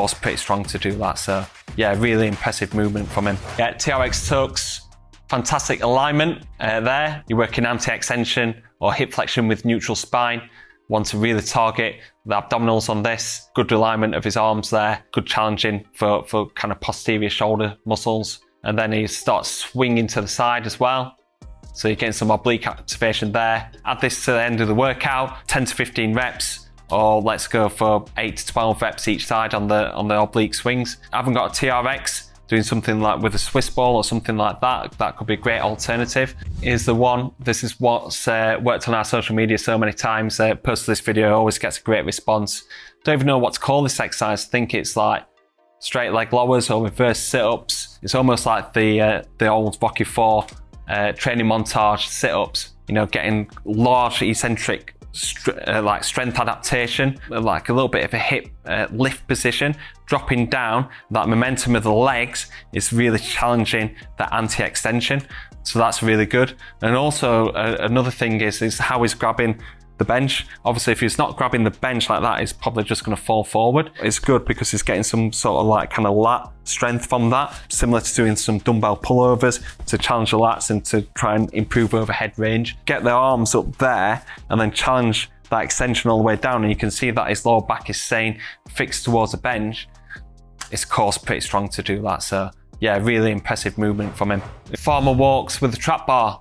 core's pretty strong to do that. So yeah, really impressive movement from him. Yeah, TRX tucks, fantastic alignment there. You're working anti-extension or hip flexion with neutral spine. Want to really target the abdominals on this. Good alignment of his arms there. Good challenging for kind of posterior shoulder muscles. And then he starts swinging to the side as well. So you're getting some oblique activation there. Add this to the end of the workout, 10 to 15 reps, or let's go for 8 to 12 reps each side on the oblique swings. I haven't got a TRX, doing something like with a Swiss ball or something like that. That could be a great alternative. Here's the one. This is what's worked on our social media so many times. Post this video always gets a great response. Don't even know what to call this exercise. I think it's like straight leg lowers or reverse sit-ups. It's almost like the old Rocky 4 training montage sit-ups. You know, getting large eccentric like strength adaptation, like a little bit of a hip lift position, dropping down. That momentum of the legs is really challenging that anti-extension, so that's really good. And also another thing is how he's grabbing the bench. Obviously, if he's not grabbing the bench like that, he's probably just going to fall forward. It's good because he's getting some sort of like kind of lat strength from that, similar to doing some dumbbell pullovers to challenge the lats and to try and improve overhead range. Get the arms up there and then challenge that extension all the way down, and you can see that his lower back is staying fixed towards the bench. His core's pretty strong to do that, so yeah, really impressive movement from him. Farmer walks with the trap bar.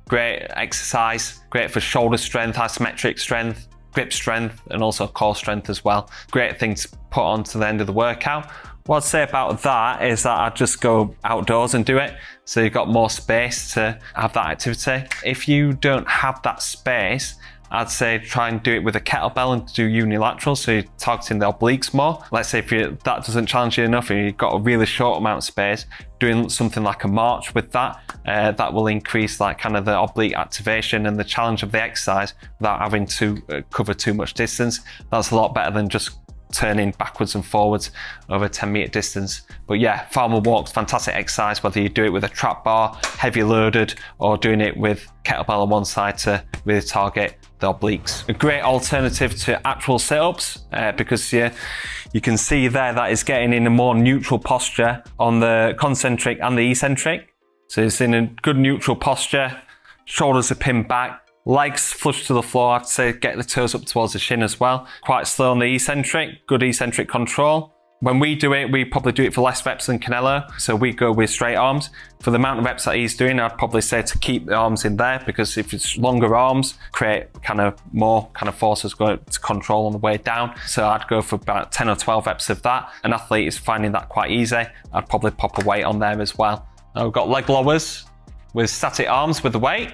Great exercise, great for shoulder strength, isometric strength, grip strength, and also core strength as well. Great thing to put on to the end of the workout. What I'd say about that is that I'd just go outdoors and do it, so you've got more space to have that activity. If you don't have that space, I'd say try and do it with a kettlebell and do unilateral, so you're targeting the obliques more. Let's say if that doesn't challenge you enough and you've got a really short amount of space, doing something like a march with that, that will increase like kind of the oblique activation and the challenge of the exercise without having to cover too much distance. That's a lot better than just turning backwards and forwards over a 10-meter distance. But yeah, farmer walks, fantastic exercise, whether you do it with a trap bar, heavy loaded, or doing it with kettlebell on one side to really target the obliques. A great alternative to actual sit-ups because you can see there that it's getting in a more neutral posture on the concentric and the eccentric. So it's in a good neutral posture, shoulders are pinned back, legs flush to the floor. I'd say get the toes up towards the shin as well. Quite slow on the eccentric, good eccentric control. When we do it, we probably do it for less reps than Canelo. So we go with straight arms. For the amount of reps that he's doing, I'd probably say to keep the arms in there, because if it's longer arms, create kind of more kind of forces going to control on the way down. So I'd go for about 10 or 12 reps of that. An athlete is finding that quite easy. I'd probably pop a weight on there as well. Now we've got leg lowers with static arms with the weight.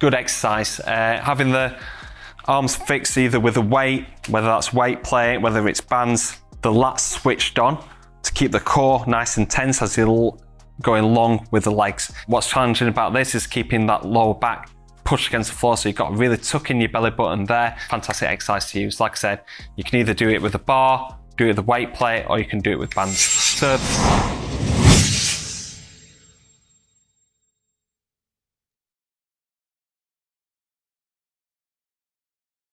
Good exercise. Having the arms fixed either with a weight, whether that's weight plate, whether it's bands, the lats switched on to keep the core nice and tense as you're going long with the legs. What's challenging about this is keeping that lower back pushed against the floor, so you've got to really tuck in your belly button there. Fantastic exercise to use. Like I said, you can either do it with a bar, do it with a weight plate, or you can do it with bands. So